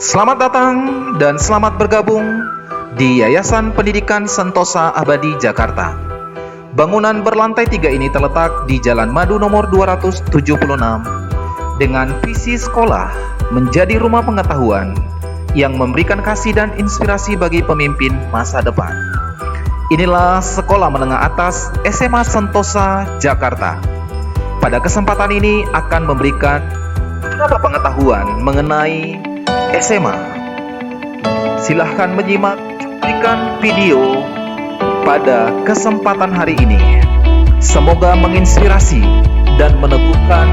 Selamat datang dan selamat bergabung di Yayasan Pendidikan Sentosa Abadi Jakarta. Bangunan berlantai 3 ini terletak di Jalan Madu nomor 276 dengan visi sekolah menjadi rumah pengetahuan yang memberikan kasih dan inspirasi bagi pemimpin masa depan. Inilah Sekolah Menengah Atas SMA Sentosa Jakarta. Pada kesempatan ini akan memberikan beberapa pengetahuan mengenai SMA. Silahkan menyimak cuplikan video pada kesempatan hari ini. Semoga menginspirasi dan meneguhkan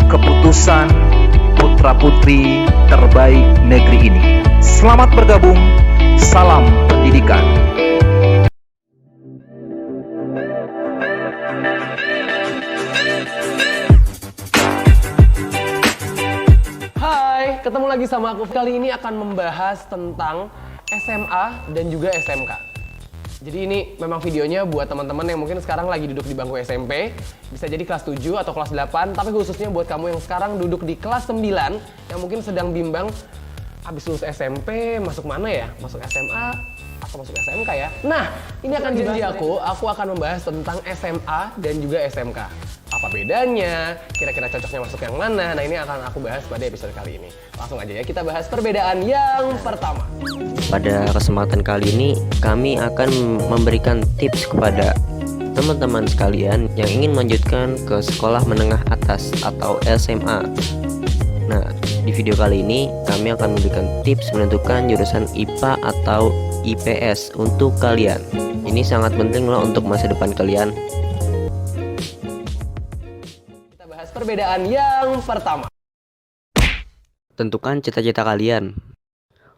keputusan putra-putri terbaik negeri ini. Selamat bergabung, salam pendidikan. Hai, ketemu lagi sama aku. Kali ini akan membahas tentang SMA dan juga SMK. Jadi ini memang videonya buat teman-teman yang mungkin sekarang lagi duduk di bangku SMP, bisa jadi kelas 7 atau kelas 8, tapi khususnya buat kamu yang sekarang duduk di kelas 9 yang mungkin sedang bimbang habis lulus SMP, masuk mana ya? Masuk SMA atau masuk SMK ya? Nah, ini akan jadi aku akan membahas tentang SMA dan juga SMK. Apa bedanya? Kira-kira cocoknya masuk yang mana? Nah, ini akan aku bahas pada episode kali ini. Langsung aja ya, kita bahas perbedaan yang pertama. Pada kesempatan kali ini, kami akan memberikan tips kepada teman-teman sekalian yang ingin melanjutkan ke sekolah menengah atas atau SMA. Nah, di video kali ini kami akan memberikan tips menentukan jurusan IPA atau IPS untuk kalian. Ini sangat penting loh untuk masa depan kalian. Kita bahas perbedaan yang pertama. Tentukan cita-cita kalian.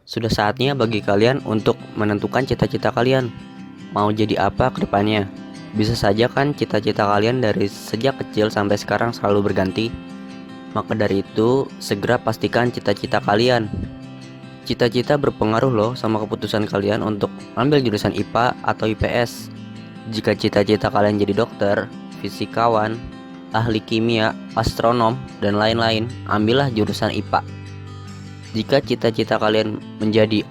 Sudah saatnya bagi kalian untuk menentukan cita-cita kalian. Mau jadi apa ke depannya? Bisa saja kan cita-cita kalian dari sejak kecil sampai sekarang selalu berganti. Maka dari itu, segera pastikan cita-cita kalian. Cita-cita berpengaruh loh sama keputusan kalian untuk ambil jurusan IPA atau IPS. Jika cita-cita kalian jadi dokter, fisikawan, ahli kimia, astronom, dan lain-lain, ambillah jurusan IPA. Jika cita-cita kalian menjadi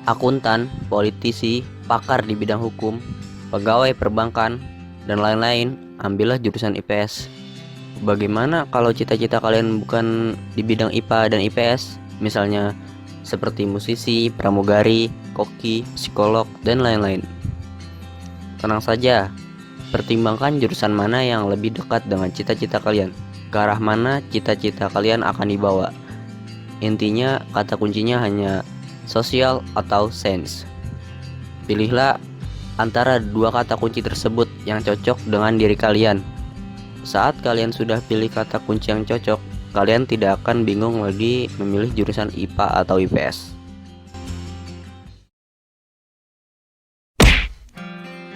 akuntan, politisi, pakar di bidang hukum, pegawai perbankan, dan lain-lain, ambillah jurusan IPS. Bagaimana kalau cita-cita kalian bukan di bidang IPA dan IPS? Misalnya seperti musisi, pramugari, koki, psikolog, dan lain-lain. Tenang saja, pertimbangkan jurusan mana yang lebih dekat dengan cita-cita kalian. Ke arah mana cita-cita kalian akan dibawa. Intinya, kata kuncinya hanya sosial atau sains. Pilihlah antara dua kata kunci tersebut yang cocok dengan diri kalian. Saat kalian sudah pilih kata kunci yang cocok, kalian tidak akan bingung lagi memilih jurusan IPA atau IPS.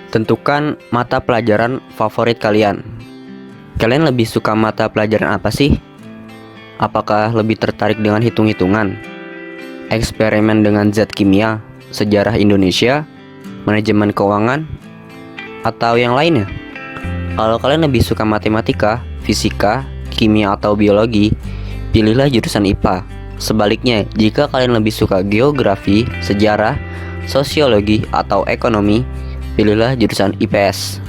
Tentukan mata pelajaran favorit kalian. Kalian lebih suka mata pelajaran apa sih? Apakah lebih tertarik dengan hitung-hitungan, eksperimen dengan zat kimia, sejarah Indonesia, manajemen keuangan, atau yang lainnya? Kalau kalian lebih suka matematika, fisika, kimia, atau biologi, pilihlah jurusan IPA. Sebaliknya, jika kalian lebih suka geografi, sejarah, sosiologi, atau ekonomi, pilihlah jurusan IPS.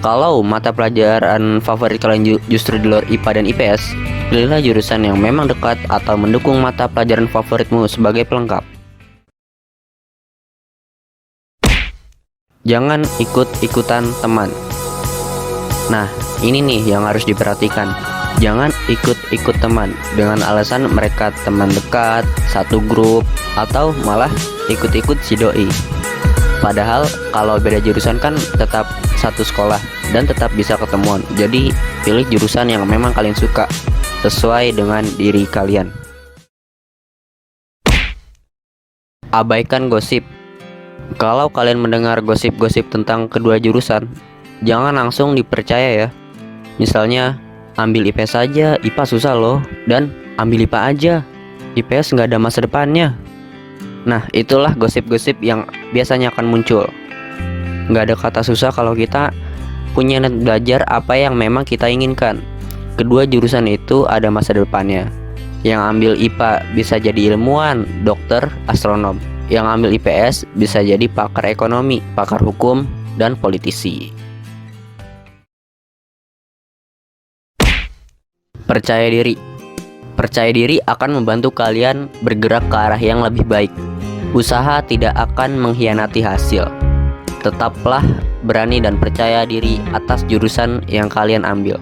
Kalau mata pelajaran favorit kalian justru di luar IPA dan IPS, pilihlah jurusan yang memang dekat atau mendukung mata pelajaran favoritmu sebagai pelengkap. Jangan ikut-ikutan teman. Nah, ini nih yang harus diperhatikan. Jangan ikut-ikut teman dengan alasan mereka teman dekat, satu grup, atau malah ikut-ikut si doi. Padahal kalau beda jurusan kan tetap satu sekolah dan tetap bisa ketemuan. Jadi pilih jurusan yang memang kalian suka sesuai dengan diri kalian. Abaikan gosip. Kalau kalian mendengar gosip-gosip tentang kedua jurusan, jangan langsung dipercaya ya. Misalnya, ambil IPS saja, IPA susah loh. Dan ambil IPA aja, IPS nggak ada masa depannya. Nah, itulah gosip-gosip yang biasanya akan muncul. Nggak ada kata susah kalau kita punya niat belajar apa yang memang kita inginkan. Kedua jurusan itu ada masa depannya. Yang ambil IPA bisa jadi ilmuwan, dokter, astronom. Yang ambil IPS bisa jadi pakar ekonomi, pakar hukum, dan politisi. Percaya diri. Percaya diri akan membantu kalian bergerak ke arah yang lebih baik. Usaha tidak akan mengkhianati hasil. Tetaplah berani dan percaya diri atas jurusan yang kalian ambil.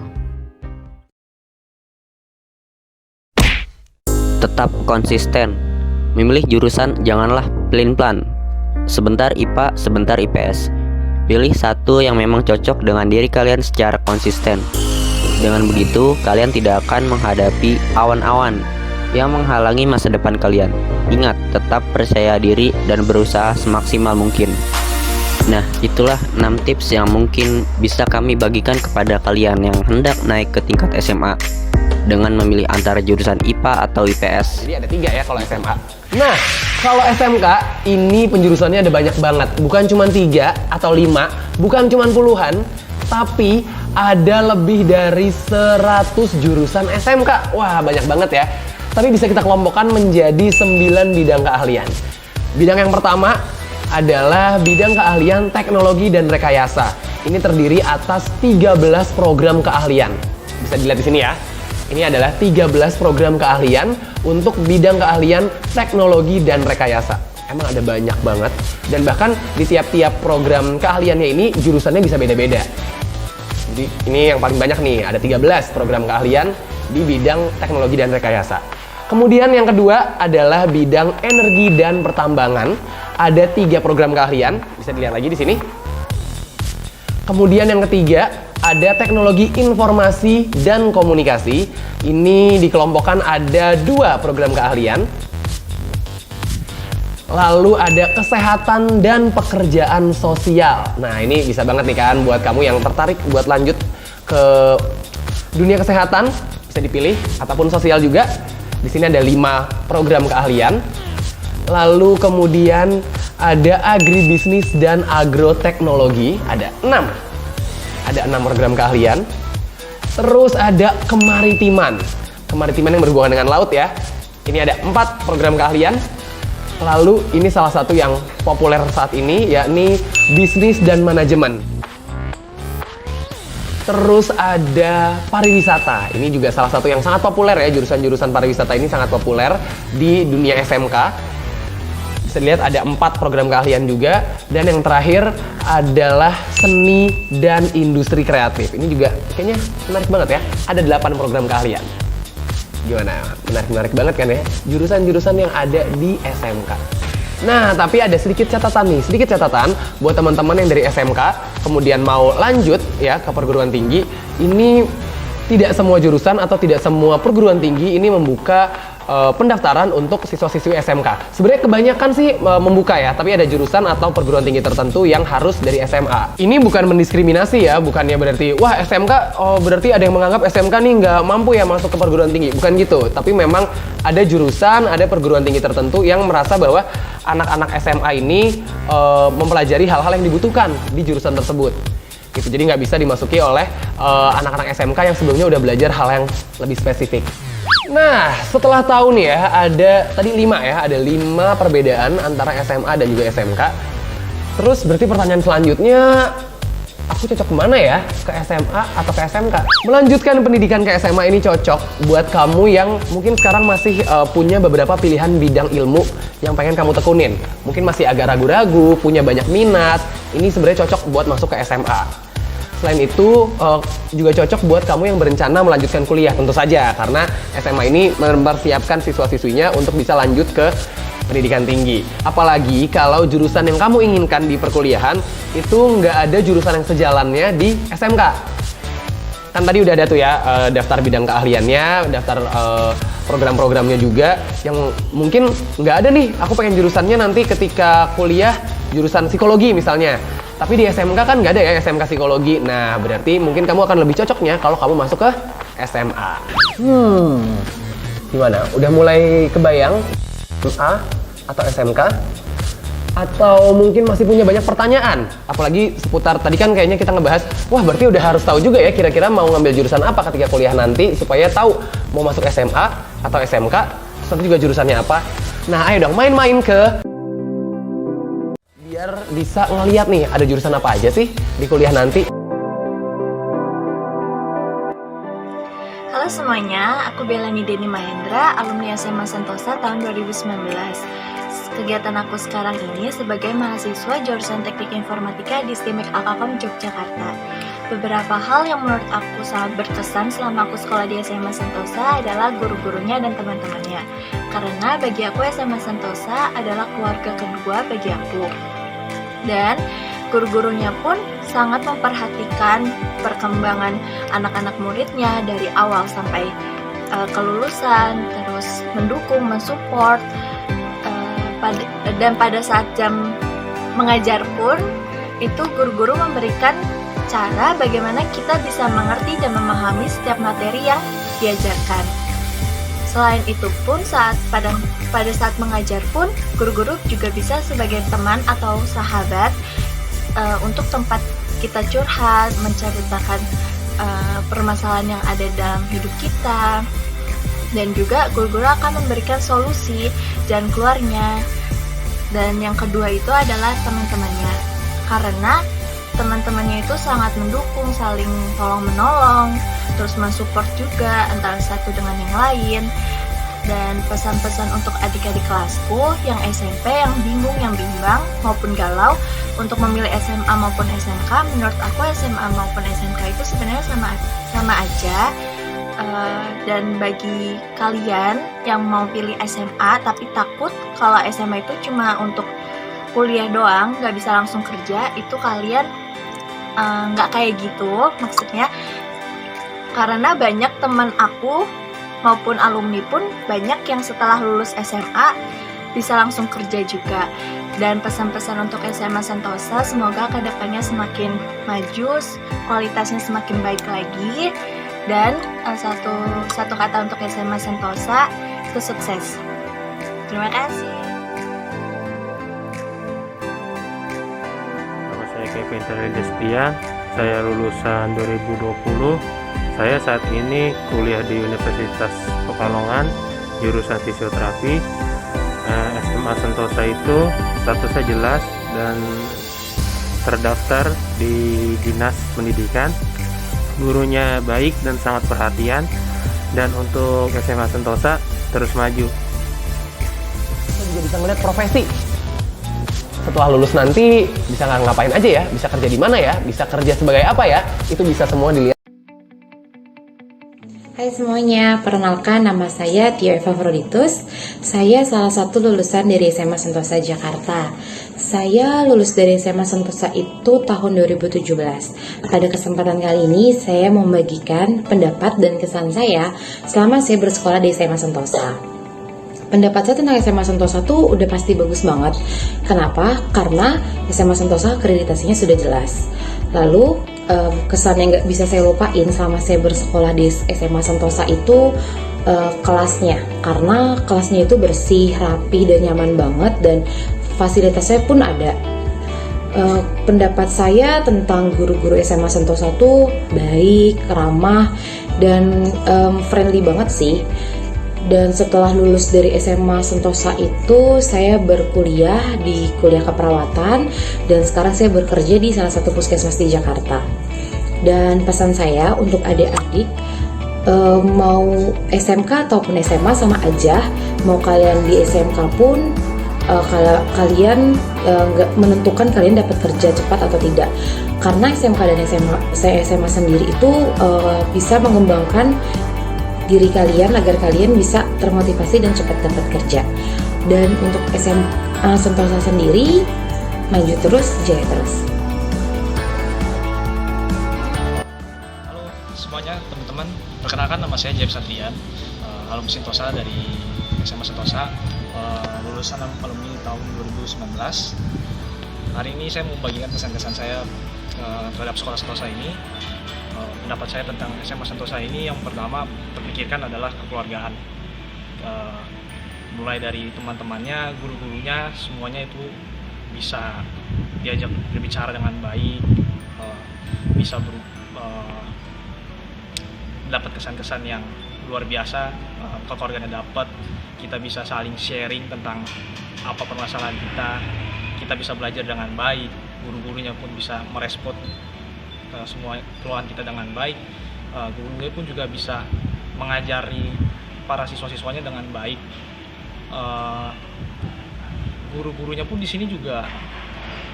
Tetap konsisten. Memilih jurusan janganlah pelin-pelan. Sebentar IPA, sebentar IPS. Pilih satu yang memang cocok dengan diri kalian secara konsisten. Dengan begitu, kalian tidak akan menghadapi awan-awan yang menghalangi masa depan kalian. Ingat, tetap percaya diri dan berusaha semaksimal mungkin. Nah, itulah 6 tips yang mungkin bisa kami bagikan kepada kalian yang hendak naik ke tingkat SMA dengan memilih antara jurusan IPA atau IPS. Jadi ada 3 ya kalau SMA. Nah, kalau SMK ini penjurusannya ada banyak banget. Bukan cuma 3 atau 5, bukan cuma puluhan, tapi ada lebih dari 100 jurusan SMK. Wah, banyak banget ya. Tapi bisa kita kelompokkan menjadi 9 bidang keahlian. Bidang yang pertama adalah bidang keahlian teknologi dan rekayasa. Ini terdiri atas 13 program keahlian. Bisa dilihat di sini ya. Ini adalah 13 program keahlian untuk bidang keahlian teknologi dan rekayasa. Emang ada banyak banget. Dan bahkan di tiap-tiap program keahliannya ini jurusannya bisa beda-beda. Jadi ini yang paling banyak nih, ada 13 program keahlian di bidang teknologi dan rekayasa. Kemudian yang kedua adalah bidang energi dan pertambangan. Ada 3 program keahlian, bisa dilihat lagi di sini. Kemudian yang ketiga ada teknologi informasi dan komunikasi. Ini dikelompokkan ada 2 program keahlian. Lalu ada kesehatan dan pekerjaan sosial. Nah, ini bisa banget nih kan buat kamu yang tertarik buat lanjut ke dunia kesehatan, bisa dipilih, ataupun sosial juga. Di sini ada 5 program keahlian. Lalu kemudian ada agribisnis dan agroteknologi, ada 6. Ada 6 program keahlian. Terus ada kemaritiman. Kemaritiman yang berhubungan dengan laut ya. Ini ada 4 program keahlian. Lalu ini salah satu yang populer saat ini, yakni bisnis dan manajemen. Terus ada pariwisata. Ini juga salah satu yang sangat populer ya, jurusan-jurusan pariwisata ini sangat populer di dunia SMK. Bisa dilihat ada 4 program keahlian juga. Dan yang terakhir adalah seni dan industri kreatif. Ini juga kayaknya menarik banget ya. Ada 8 program keahlian. Gimana? Menarik banget kan ya? Jurusan-jurusan yang ada di SMK. Nah, tapi ada sedikit catatan nih. Sedikit catatan buat teman-teman yang dari SMK kemudian mau lanjut ya ke perguruan tinggi. Ini tidak semua jurusan atau tidak semua perguruan tinggi ini membuka pendaftaran untuk siswa-siswi SMK. Sebenarnya kebanyakan sih membuka ya, tapi ada jurusan atau perguruan tinggi tertentu yang harus dari SMA. Ini bukan mendiskriminasi ya, bukannya berarti wah SMK berarti ada yang menganggap SMK nih nggak mampu ya masuk ke perguruan tinggi. Bukan gitu, tapi memang ada jurusan, ada perguruan tinggi tertentu yang merasa bahwa anak-anak SMA ini mempelajari hal-hal yang dibutuhkan di jurusan tersebut. Gitu. Jadi nggak bisa dimasuki oleh anak-anak SMK yang sebelumnya udah belajar hal yang lebih spesifik. Nah, setelah tahu nih ya, ada tadi 5 ya, ada 5 perbedaan antara SMA dan juga SMK. Terus berarti pertanyaan selanjutnya, aku cocok kemana ya? Ke SMA atau ke SMK? Melanjutkan pendidikan ke SMA ini cocok buat kamu yang mungkin sekarang masih punya beberapa pilihan bidang ilmu yang pengen kamu tekunin. Mungkin masih agak ragu-ragu, punya banyak minat. Ini sebenarnya cocok buat masuk ke SMA. Selain itu juga cocok buat kamu yang berencana melanjutkan kuliah tentu saja, karena SMA ini mempersiapkan siswa-siswinya untuk bisa lanjut ke pendidikan tinggi. Apalagi kalau jurusan yang kamu inginkan di perkuliahan itu nggak ada jurusan yang sejalannya di SMK. Kan tadi udah ada tuh ya daftar bidang keahliannya, daftar program-programnya juga yang mungkin nggak ada nih. Aku pengen jurusannya nanti ketika kuliah jurusan psikologi misalnya. Tapi di SMK kan nggak ada ya SMK psikologi. Nah, berarti mungkin kamu akan lebih cocoknya kalau kamu masuk ke SMA. Gimana? Udah mulai kebayang SMA atau SMK? Atau mungkin masih punya banyak pertanyaan? Apalagi seputar tadi kan kayaknya kita ngebahas, wah berarti udah harus tahu juga ya kira-kira mau ngambil jurusan apa ketika kuliah nanti supaya tahu mau masuk SMA atau SMK, terus nanti juga jurusannya apa. Nah, ayo dong main-main ke biar bisa ngeliat nih ada jurusan apa aja sih di kuliah nanti. Halo semuanya, aku Belani Deni Mahendra, alumni SMA Sentosa tahun 2019. Kegiatan aku sekarang ini sebagai mahasiswa jurusan Teknik Informatika di STIMIK Alkakom Yogyakarta. Beberapa hal yang menurut aku sangat berkesan selama aku sekolah di SMA Sentosa adalah guru-gurunya dan teman-temannya. Karena bagi aku SMA Sentosa adalah keluarga kedua bagi aku. Dan guru-gurunya pun sangat memperhatikan perkembangan anak-anak muridnya dari awal sampai kelulusan, terus mendukung, mensupport, dan pada saat jam mengajar pun itu guru-guru memberikan cara bagaimana kita bisa mengerti dan memahami setiap materi yang diajarkan. Selain itu pun pada saat mengajar pun guru-guru juga bisa sebagai teman atau sahabat untuk tempat kita curhat, menceritakan permasalahan yang ada dalam hidup kita, dan juga guru-guru akan memberikan solusi dan keluarnya. Dan yang kedua itu adalah teman-temannya, karena teman-temannya itu sangat mendukung, saling tolong-menolong, terus mensupport juga antara satu dengan yang lain. Dan pesan-pesan untuk adik-adik kelasku yang SMP, yang bingung, yang bimbang, maupun galau untuk memilih SMA maupun SMK, menurut aku SMA maupun SMK itu sebenarnya sama aja. Dan bagi kalian yang mau pilih SMA tapi takut kalau SMA itu cuma untuk kuliah doang, nggak bisa langsung kerja, itu kalian nggak kayak gitu maksudnya. Karena banyak teman aku maupun alumni pun banyak yang setelah lulus SMA bisa langsung kerja juga. Dan pesan-pesan untuk SMA Sentosa, semoga kedepannya semakin maju, kualitasnya semakin baik lagi. Dan satu kata untuk SMA Sentosa, itu sukses. Terima kasih. Nama saya Kevin Destia, saya lulusan 2020. Saya saat ini kuliah di Universitas Pekalongan, jurusan fisioterapi. SMA Sentosa itu statusnya jelas dan terdaftar di Dinas Pendidikan. Gurunya baik dan sangat perhatian, dan untuk SMA Sentosa terus maju. Kita juga bisa ngeliat profesi. Setelah lulus nanti bisa ngapain aja ya, bisa kerja di mana ya, bisa kerja sebagai apa ya, itu bisa semua dilihat. Hai semuanya, perkenalkan nama saya Tio Eva Froditus. Saya salah satu lulusan dari SMA Sentosa Jakarta. Saya lulus dari SMA Sentosa itu tahun 2017. Pada kesempatan kali ini saya mau membagikan pendapat dan kesan saya selama saya bersekolah di SMA Sentosa. Pendapat saya tentang SMA Sentosa tuh udah pasti bagus banget. Kenapa? Karena SMA Sentosa akreditasinya sudah jelas. Lalu kesan yang gak bisa saya lupain selama saya bersekolah di SMA Sentosa itu kelasnya. Karena kelasnya itu bersih, rapi, dan nyaman banget, dan fasilitasnya pun ada. Pendapat saya tentang guru-guru SMA Sentosa tuh baik, ramah, dan friendly banget sih. Dan setelah lulus dari SMA Sentosa itu, saya berkuliah di kuliah keperawatan, dan sekarang saya bekerja di salah satu puskesmas di Jakarta. Dan pesan saya untuk adik-adik, mau SMK ataupun SMA sama aja. Mau kalian di SMK pun, kalau kalian nggak menentukan kalian dapat kerja cepat atau tidak. Karena SMK dan SMA sendiri itu bisa mengembangkan diri kalian agar kalian bisa termotivasi dan cepat dapat kerja. Dan untuk SMA Sentosa sendiri, maju terus, jaya terus. Halo semuanya teman-teman, perkenalkan nama saya James Adrian, alumni Sentosa dari SMA Sentosa, lulusan alumni tahun 2019. Hari ini saya mau membagikan kesan-kesan saya terhadap sekolah Sentosa ini. Pendapat saya tentang SMA Sentosa ini, yang pertama terpikirkan adalah kekeluargaan. Mulai dari teman-temannya, guru-gurunya, semuanya itu bisa diajak berbicara dengan baik, bisa dapat kesan-kesan yang luar biasa kekeluargaannya dapat, kita bisa saling sharing tentang apa permasalahan kita bisa belajar dengan baik, guru-gurunya pun bisa merespon semua keluhan kita dengan baik, guru-gurunya pun juga bisa mengajari para siswa-siswanya dengan baik. Guru-gurunya pun di sini juga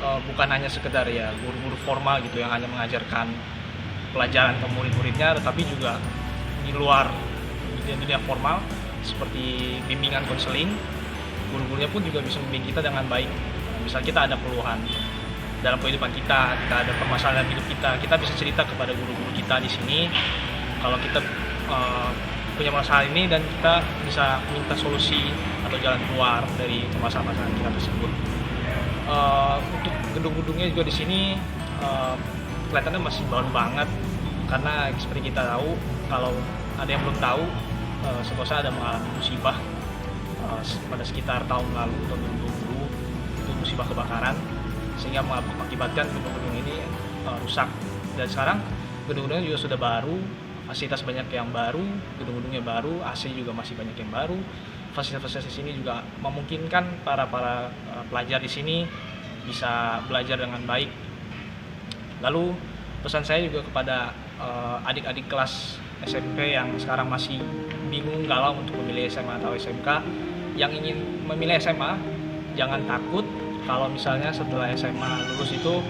bukan hanya sekedar ya guru-guru formal gitu yang hanya mengajarkan pelajaran ke murid-muridnya, tetapi juga di luar dunia formal seperti bimbingan konseling. Guru-gurunya pun juga bisa membimbing kita dengan baik. Misal kita ada keluhan dalam kehidupan kita ada permasalahan hidup kita bisa cerita kepada guru-guru kita di sini kalau kita punya masalah ini, dan kita bisa minta solusi atau jalan keluar dari permasalahan kita tersebut. Untuk gedung-gedungnya juga di sini kelihatannya masih baru banget, karena seperti kita tahu, kalau ada yang belum tahu, Sentosa ada mengalami musibah pada sekitar tahun lalu, tahun 2020, itu musibah kebakaran, sehingga mengakibatkan gedung-gedung ini rusak. Dan sekarang gedung-gedungnya juga sudah baru, fasilitas banyak yang baru, gedung-gedungnya baru, AC juga masih banyak yang baru. Fasilitas di sini juga memungkinkan para pelajar di sini bisa belajar dengan baik. Lalu pesan saya juga kepada adik-adik kelas SMP yang sekarang masih bingung galau untuk memilih SMA atau SMK, yang ingin memilih SMA jangan takut kalau misalnya setelah SMA lulus itu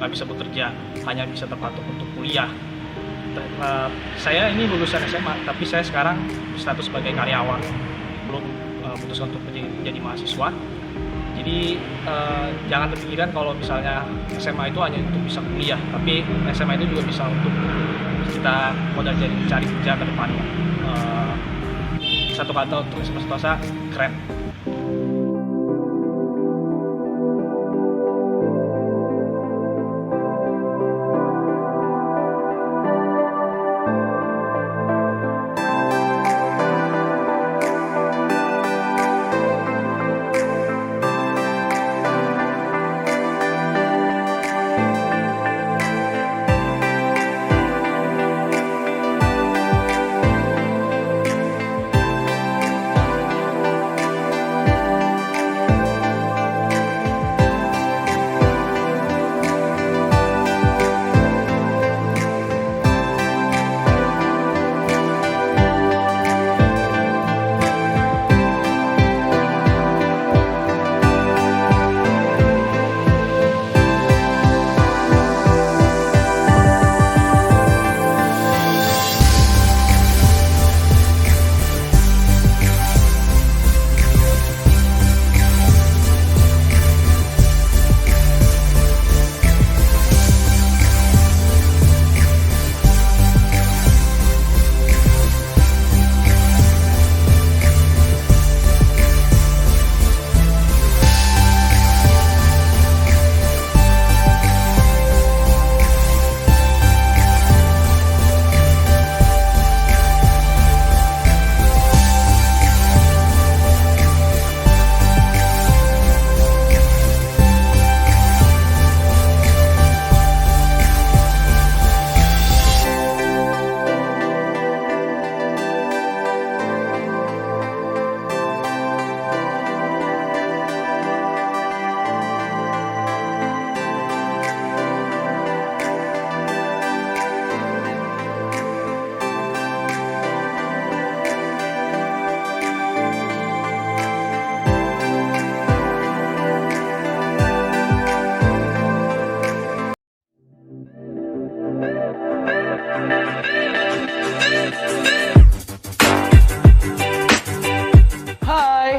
nggak bisa bekerja, hanya bisa terpatok untuk kuliah. Saya ini lulusan SMA, tapi saya sekarang status sebagai karyawan, belum memutuskan untuk menjadi mahasiswa. Jadi jangan terpikirkan kalau misalnya SMA itu hanya untuk bisa kuliah, tapi SMA itu juga bisa untuk kita modal jadi cari kerja ke depannya. Satu kata untuk SMA Sentosa, keren.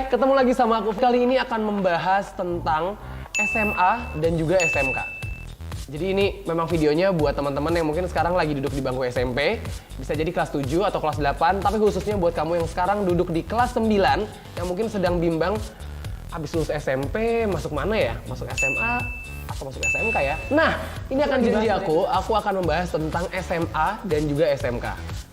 Ketemu lagi sama aku. Kali ini akan membahas tentang SMA dan juga SMK. Jadi ini memang videonya buat teman-teman yang mungkin sekarang lagi duduk di bangku SMP, bisa jadi kelas 7 atau kelas 8, tapi khususnya buat kamu yang sekarang duduk di kelas 9 yang mungkin sedang bimbang habis lulus SMP masuk mana ya? Masuk SMA atau masuk SMK ya? Nah, ini akan jadi aku akan membahas tentang SMA dan juga SMK.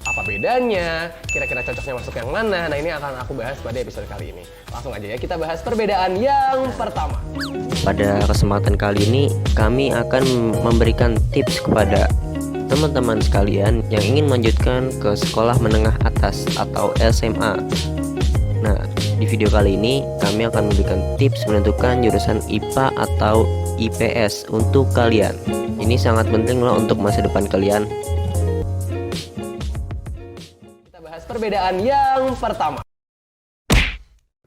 Apa bedanya? Kira-kira cocoknya masuk yang mana? Nah, ini akan aku bahas pada episode kali ini. Langsung aja ya, kita bahas perbedaan yang pertama. Pada kesempatan kali ini, kami akan memberikan tips kepada teman-teman sekalian yang ingin melanjutkan ke sekolah menengah atas atau SMA. Nah, di video kali ini kami akan memberikan tips menentukan jurusan IPA atau IPS untuk kalian. Ini sangat penting loh untuk masa depan kalian. Kita bahas perbedaan yang pertama.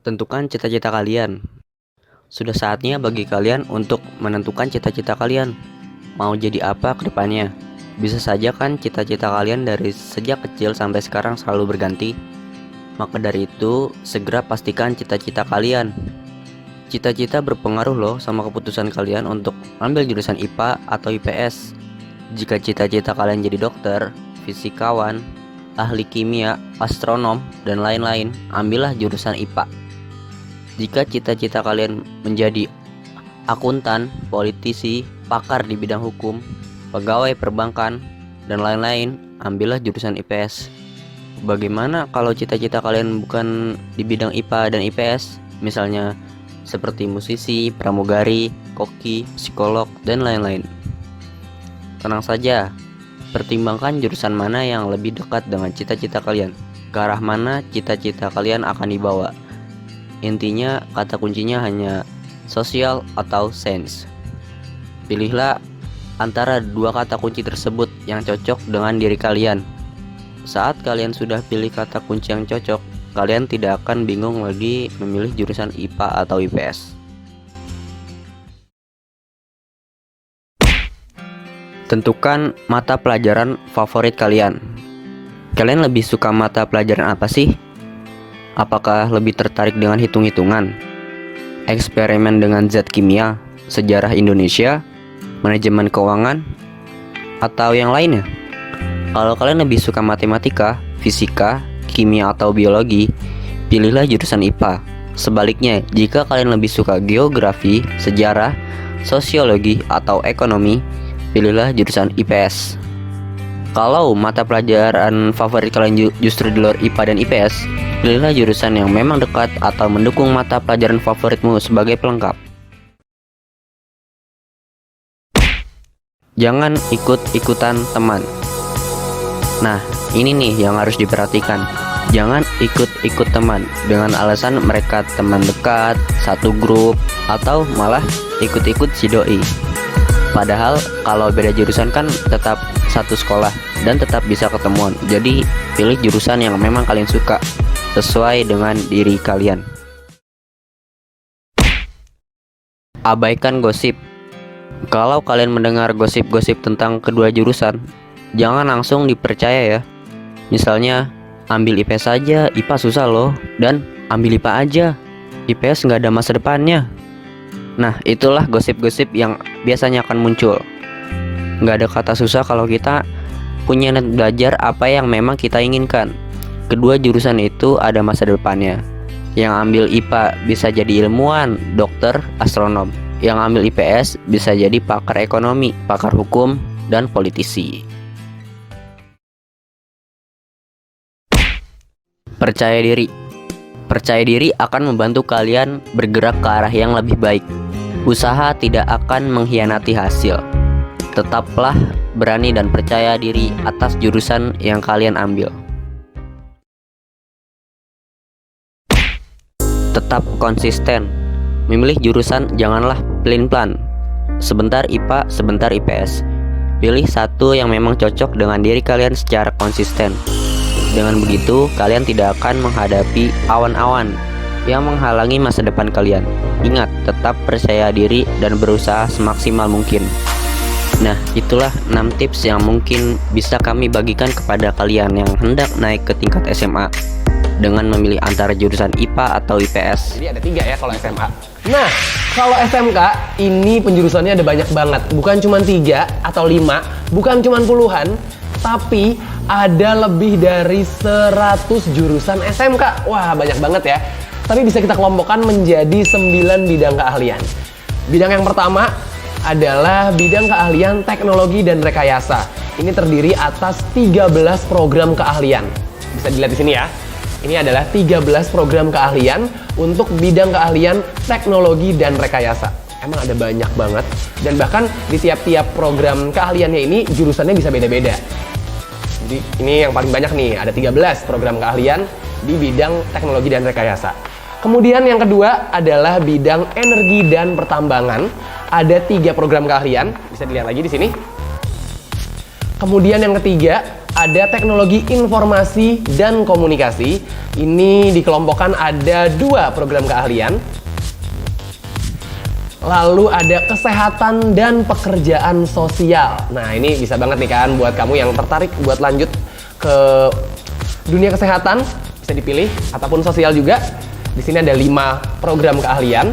Tentukan cita-cita kalian. Sudah saatnya bagi kalian untuk menentukan cita-cita kalian. Mau jadi apa ke depannya? Bisa saja kan cita-cita kalian dari sejak kecil sampai sekarang selalu berganti. Maka dari itu, segera pastikan cita-cita kalian. Cita-cita berpengaruh loh sama keputusan kalian untuk ambil jurusan IPA atau IPS. Jika cita-cita kalian jadi dokter, fisikawan, ahli kimia, astronom, dan lain-lain, ambillah jurusan IPA. Jika cita-cita kalian menjadi akuntan, politisi, pakar di bidang hukum, pegawai perbankan, dan lain-lain, ambillah jurusan IPS. Bagaimana kalau cita-cita kalian bukan di bidang IPA dan IPS, misalnya seperti musisi, pramugari, koki, psikolog, dan lain-lain? Tenang saja, pertimbangkan jurusan mana yang lebih dekat dengan cita-cita kalian, ke arah mana cita-cita kalian akan dibawa. Intinya, kata kuncinya hanya sosial atau sains. Pilihlah antara dua kata kunci tersebut yang cocok dengan diri kalian. Saat kalian sudah pilih kata kunci yang cocok, kalian tidak akan bingung lagi memilih jurusan IPA atau IPS. Tentukan mata pelajaran favorit kalian. Kalian lebih suka mata pelajaran apa sih? Apakah lebih tertarik dengan hitung-hitungan, eksperimen dengan zat kimia, sejarah Indonesia, manajemen keuangan, atau yang lainnya? Kalau kalian lebih suka matematika, fisika, kimia, atau biologi, pilihlah jurusan IPA. Sebaliknya, jika kalian lebih suka geografi, sejarah, sosiologi, atau ekonomi, pilihlah jurusan IPS. Kalau mata pelajaran favorit kalian justru di luar IPA dan IPS, pilihlah jurusan yang memang dekat atau mendukung mata pelajaran favoritmu sebagai pelengkap. Jangan ikut-ikutan teman. Nah, ini nih yang harus diperhatikan. Jangan ikut-ikut teman dengan alasan mereka teman dekat, satu grup, atau malah ikut-ikut si doi. Padahal kalau beda jurusan kan tetap satu sekolah dan tetap bisa ketemuan. Jadi pilih jurusan yang memang kalian suka, sesuai dengan diri kalian. Abaikan gosip. Kalau kalian mendengar gosip-gosip tentang kedua jurusan, jangan langsung dipercaya ya. Misalnya, ambil IPS saja, IPA susah loh. Dan ambil IPA aja, IPS nggak ada masa depannya. Nah, itulah gosip-gosip yang biasanya akan muncul. Nggak ada kata susah kalau kita punya niat belajar apa yang memang kita inginkan. Kedua jurusan itu ada masa depannya. Yang ambil IPA bisa jadi ilmuwan, dokter, astronom. Yang ambil IPS bisa jadi pakar ekonomi, pakar hukum, dan politisi. Percaya diri. Percaya diri akan membantu kalian bergerak ke arah yang lebih baik. Usaha tidak akan mengkhianati hasil. Tetaplah berani dan percaya diri atas jurusan yang kalian ambil. Tetap konsisten. Memilih jurusan janganlah pelin-pelan. Sebentar IPA, sebentar IPS. Pilih satu yang memang cocok dengan diri kalian secara konsisten. Dengan begitu, kalian tidak akan menghadapi awan-awan yang menghalangi masa depan kalian. Ingat, tetap percaya diri dan berusaha semaksimal mungkin. Nah, itulah 6 tips yang mungkin bisa kami bagikan kepada kalian yang hendak naik ke tingkat SMA dengan memilih antara jurusan IPA atau IPS. Jadi ada 3 ya kalau SMA. Nah, kalau SMK ini penjurusannya ada banyak banget. Bukan cuma 3 atau 5, bukan cuma puluhan, tapi ada lebih dari 100 jurusan SMK. Wah, banyak banget ya. Tapi bisa kita kelompokkan menjadi 9 bidang keahlian. Bidang yang pertama adalah bidang keahlian teknologi dan rekayasa. Ini terdiri atas 13 program keahlian. Bisa dilihat di sini ya. Ini adalah 13 program keahlian untuk bidang keahlian teknologi dan rekayasa. Emang ada banyak banget, dan bahkan di tiap-tiap program keahliannya ini jurusannya bisa beda-beda. Jadi ini yang paling banyak nih, ada 13 program keahlian di bidang teknologi dan rekayasa. Kemudian yang kedua adalah bidang energi dan pertambangan. Ada 3 program keahlian, bisa dilihat lagi di sini. Kemudian yang ketiga ada teknologi informasi dan komunikasi. Ini dikelompokkan ada 2 program keahlian. Lalu ada kesehatan dan pekerjaan sosial. Nah, ini bisa banget nih kan buat kamu yang tertarik buat lanjut ke dunia kesehatan, bisa dipilih, ataupun sosial juga. Di sini ada 5 program keahlian.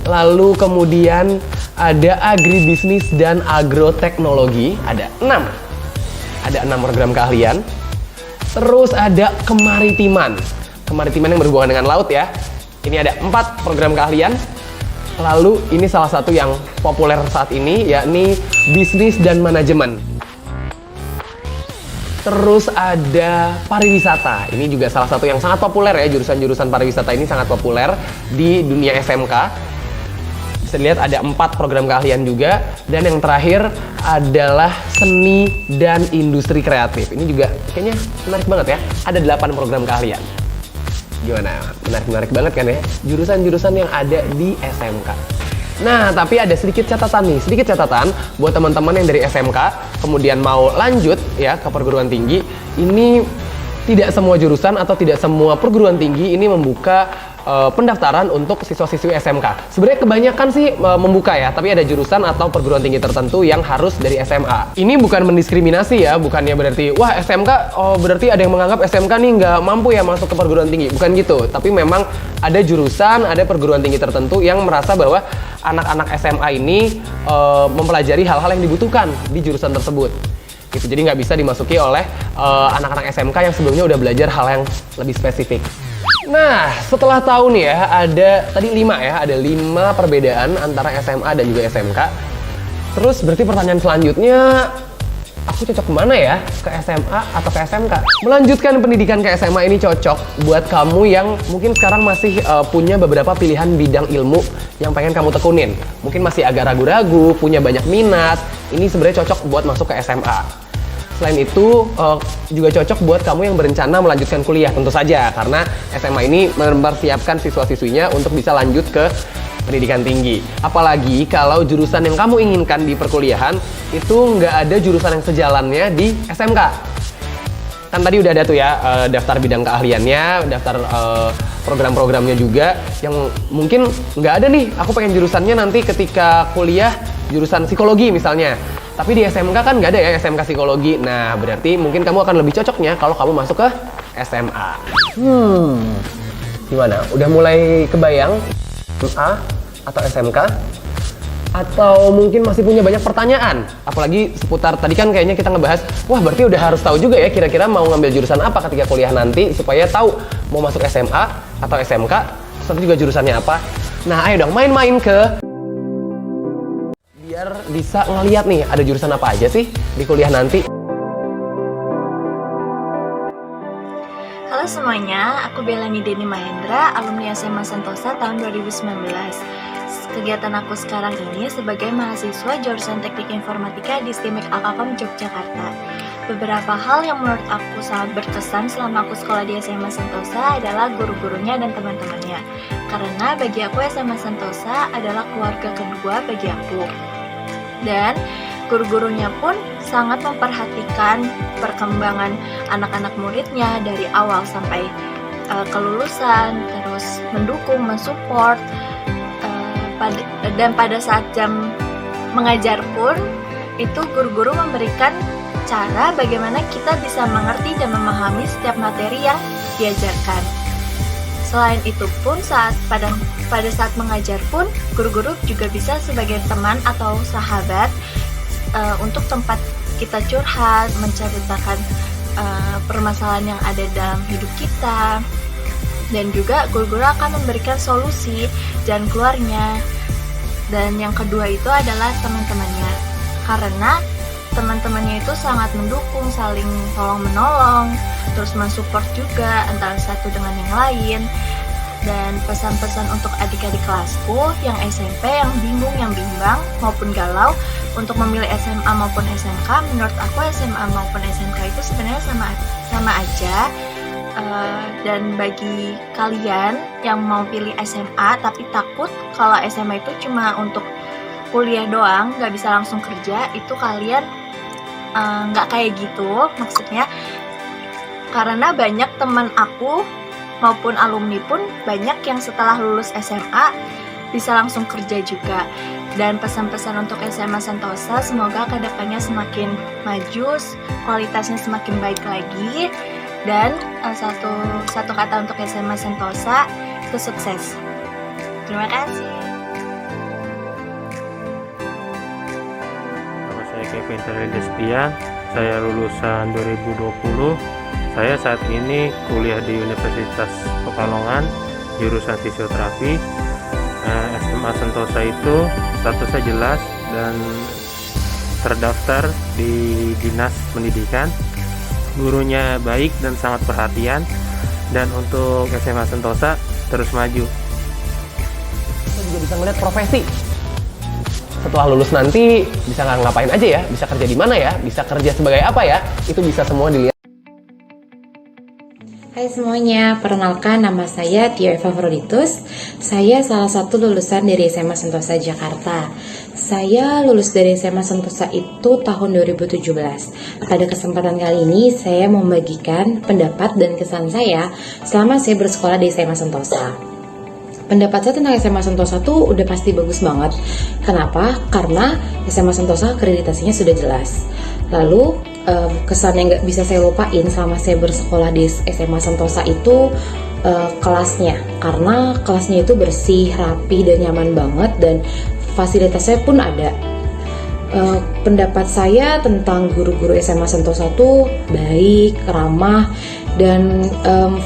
Lalu kemudian ada agribisnis dan agroteknologi, ada 6. Ada 6 program keahlian. Terus ada kemaritiman. Kemaritiman yang berhubungan dengan laut ya. Ini ada 4 program keahlian. Lalu ini salah satu yang populer saat ini, yakni bisnis dan manajemen. Terus ada pariwisata. Ini juga salah satu yang sangat populer ya, jurusan-jurusan pariwisata ini sangat populer di dunia SMK. Bisa dilihat ada 4 program keahlian juga. Dan yang terakhir adalah seni dan industri kreatif. Ini juga kayaknya menarik banget ya. Ada 8 program keahlian. Gimana? Menarik banget kan ya? Jurusan-jurusan yang ada di SMK. Nah, tapi ada sedikit catatan nih. Sedikit catatan buat teman-teman yang dari SMK kemudian mau lanjut ya ke perguruan tinggi. Ini tidak semua jurusan atau tidak semua perguruan tinggi ini membuka pendaftaran untuk siswa-siswi SMK. Sebenarnya kebanyakan sih membuka ya, tapi ada jurusan atau perguruan tinggi tertentu yang harus dari SMA. Ini bukan mendiskriminasi ya, bukannya berarti wah SMK berarti ada yang menganggap SMK nih nggak mampu ya masuk ke perguruan tinggi. Bukan gitu, tapi memang ada jurusan, ada perguruan tinggi tertentu yang merasa bahwa anak-anak SMA ini mempelajari hal-hal yang dibutuhkan di jurusan tersebut. Gitu. Jadi nggak bisa dimasuki oleh anak-anak SMK yang sebelumnya udah belajar hal yang lebih spesifik. Nah, setelah tahu nih ya, ada tadi 5 ya, ada 5 perbedaan antara SMA dan juga SMK. Terus berarti pertanyaan selanjutnya, aku cocok kemana ya? Ke SMA atau ke SMK? Melanjutkan pendidikan ke SMA ini cocok buat kamu yang mungkin sekarang masih punya beberapa pilihan bidang ilmu yang pengen kamu tekunin. Mungkin masih agak ragu-ragu, punya banyak minat. Ini sebenarnya cocok buat masuk ke SMA. Selain itu juga cocok buat kamu yang berencana melanjutkan kuliah tentu saja, karena SMA ini mempersiapkan siswa-siswinya untuk bisa lanjut ke pendidikan tinggi. Apalagi kalau jurusan yang kamu inginkan di perkuliahan itu nggak ada jurusan yang sejalannya di SMK. Kan tadi udah ada tuh ya daftar bidang keahliannya, daftar program-programnya juga, yang mungkin nggak ada nih, aku pengen jurusannya nanti ketika kuliah jurusan psikologi misalnya. Tapi di SMK kan nggak ada ya SMK psikologi. Nah, berarti mungkin kamu akan lebih cocoknya kalau kamu masuk ke SMA. Gimana? Udah mulai kebayang SMA atau SMK? Atau mungkin masih punya banyak pertanyaan? Apalagi seputar tadi kan kayaknya kita ngebahas, wah berarti udah harus tahu juga ya kira-kira mau ngambil jurusan apa ketika kuliah nanti supaya tahu mau masuk SMA atau SMK, terus juga jurusannya apa. Nah, ayo dong main-main ke biar bisa ngeliat nih ada jurusan apa aja sih di kuliah nanti. Halo semuanya, aku Belani Deni Mahendra, alumni SMA Sentosa tahun 2019. Kegiatan aku sekarang ini sebagai mahasiswa jurusan Teknik Informatika di STIMIK Alkakom Yogyakarta. Beberapa hal yang menurut aku sangat berkesan selama aku sekolah di SMA Sentosa adalah guru-gurunya dan teman-temannya. Karena bagi aku SMA Sentosa adalah keluarga kedua bagi aku. Dan guru-gurunya pun sangat memperhatikan perkembangan anak-anak muridnya dari awal sampai kelulusan, terus mendukung, mensupport, dan pada saat jam mengajar pun itu guru-guru memberikan cara bagaimana kita bisa mengerti dan memahami setiap materi yang diajarkan. Selain itu pun pada saat mengajar pun guru-guru juga bisa sebagai teman atau sahabat untuk tempat kita curhat, menceritakan permasalahan yang ada dalam hidup kita, dan juga guru-guru akan memberikan solusi dan keluarnya. Dan yang kedua itu adalah teman-temannya, karena teman-temannya itu sangat mendukung, saling tolong menolong, terus mensupport juga antara satu dengan yang lain. Dan pesan-pesan untuk adik-adik kelasku yang SMP, yang bingung, yang bimbang, maupun galau untuk memilih SMA maupun SMK, menurut aku SMA maupun SMK itu sebenarnya sama aja. Dan bagi kalian yang mau pilih SMA tapi takut kalau SMA itu cuma untuk kuliah doang, nggak bisa langsung kerja, itu kalian nggak kayak gitu maksudnya. Karena banyak teman aku maupun alumni pun banyak yang setelah lulus SMA bisa langsung kerja juga. Dan pesan-pesan untuk SMA Sentosa, semoga kedepannya semakin maju, kualitasnya semakin baik lagi. Dan satu kata untuk SMA Sentosa, itu sukses. Terima kasih. Nama saya Kevin Destia, saya lulusan 2020. Saya saat ini kuliah di Universitas Pekalongan, jurusan fisioterapi. SMA Sentosa itu statusnya jelas dan terdaftar di Dinas Pendidikan. Gurunya baik dan sangat perhatian, dan untuk SMA Sentosa terus maju. Kita juga bisa ngeliat profesi. Setelah lulus nanti bisa ngapain aja ya, bisa kerja di mana ya, bisa kerja sebagai apa ya, itu bisa semua dilihat. Hai semuanya, perkenalkan nama saya Tio Eva Froditus. Saya salah satu lulusan dari SMA Sentosa Jakarta. Saya lulus dari SMA Sentosa itu tahun 2017. Pada kesempatan kali ini saya membagikan pendapat dan kesan saya selama saya bersekolah di SMA Sentosa. Pendapat saya tentang SMA Sentosa tuh udah pasti bagus banget. Kenapa? Karena SMA Sentosa akreditasinya sudah jelas. Lalu kesan yang gak bisa saya lupain selama saya bersekolah di SMA Sentosa itu kelasnya. Karena kelasnya itu bersih, rapi, dan nyaman banget, dan fasilitasnya pun ada. Pendapat saya tentang guru-guru SMA Sentosa tuh baik, ramah, dan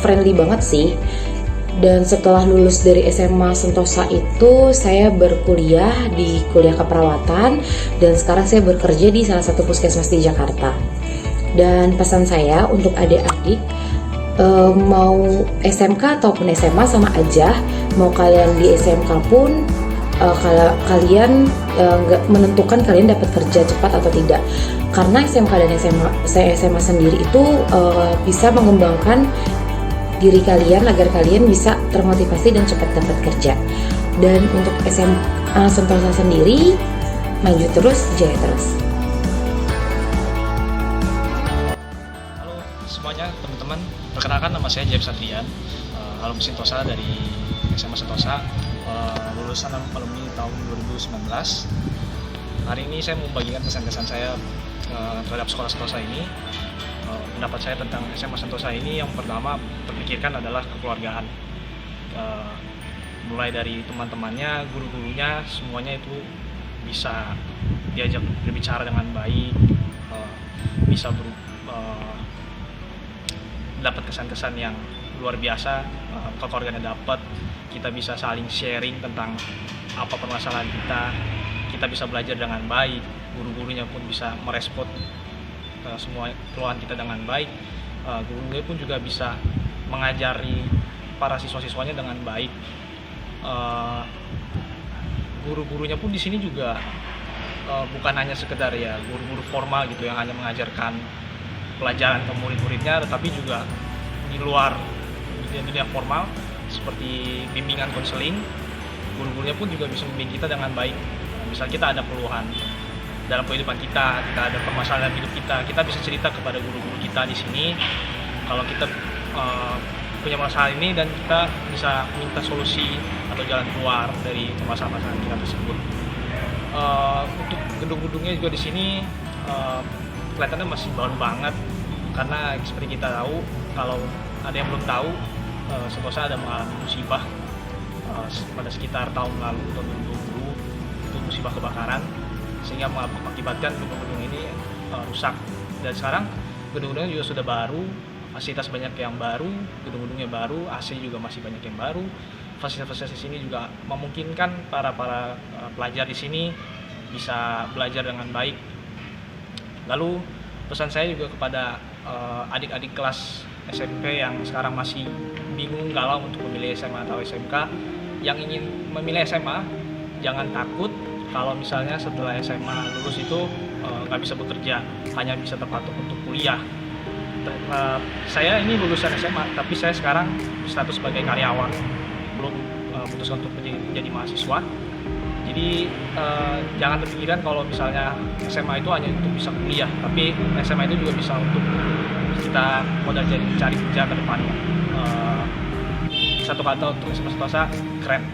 friendly banget sih. Dan setelah lulus dari SMA Sentosa itu, saya berkuliah di kuliah keperawatan, dan sekarang saya bekerja di salah satu puskesmas di Jakarta. Dan pesan saya untuk adik-adik, mau SMK ataupun SMA sama aja. Mau kalian di SMK pun, kalau kalian nggak menentukan kalian dapat kerja cepat atau tidak. Karena SMK dan SMA sendiri itu bisa mengembangkan diri kalian agar kalian bisa termotivasi dan cepat dapat kerja. Dan untuk SMA Sentosa sendiri, maju terus, jaya terus. Halo semuanya teman-teman, perkenalkan nama saya James Adrian, alumni Sentosa dari SMA Sentosa, lulusan alumni tahun 2019. Hari ini saya mau membagikan kesan-kesan saya terhadap sekolah Sentosa ini. Pendapat saya tentang SMA Sentosa ini, yang pertama terpikirkan adalah kekeluargaan. Mulai dari teman-temannya, guru-gurunya, semuanya itu bisa diajak berbicara dengan baik, bisa dapat kesan-kesan yang luar biasa, kekeluargaannya dapat, kita bisa saling sharing tentang apa permasalahan kita bisa belajar dengan baik, guru-gurunya pun bisa merespon semua keluhan kita dengan baik, gurunya pun juga bisa mengajari para siswa-siswanya dengan baik. Guru-gurunya pun di sini juga bukan hanya sekedar ya guru-guru formal gitu yang hanya mengajarkan pelajaran ke murid-muridnya, tetapi juga di luar dunia formal seperti bimbingan konseling. Guru-gurunya pun juga bisa membimbing kita dengan baik. Misal kita ada keluhan dalam kehidupan kita ada permasalahan hidup kita bisa cerita kepada guru-guru kita di sini kalau kita punya masalah ini, dan kita bisa minta solusi atau jalan keluar dari permasalahan kita tersebut. Untuk gedung-gedungnya juga di sini kelihatannya masih baru banget, karena seperti kita tahu, kalau ada yang belum tahu, Sentosa ada mengalami musibah pada sekitar tahun lalu, tahun 2020, itu musibah kebakaran, sehingga mengakibatkan gedung-gedung ini rusak. Dan sekarang gedung-gedungnya juga sudah baru, fasilitas banyak yang baru, gedung-gedungnya baru, AC juga masih banyak yang baru. Fasilitas di sini juga memungkinkan para pelajar di sini bisa belajar dengan baik. Lalu pesan saya juga kepada adik-adik kelas SMP yang sekarang masih bingung galau untuk memilih SMA atau SMK, yang ingin memilih SMA jangan takut kalau misalnya setelah SMA lulus itu nggak bisa bekerja, hanya bisa terpatok untuk kuliah. Saya ini lulusan SMA, tapi saya sekarang status sebagai karyawan, belum memutuskan untuk menjadi mahasiswa. Jadi jangan terpikirkan kalau misalnya SMA itu hanya untuk bisa kuliah, tapi SMA itu juga bisa untuk kita modal cari kerja ke depannya. Satu kata untuk SMA Sentosa, keren.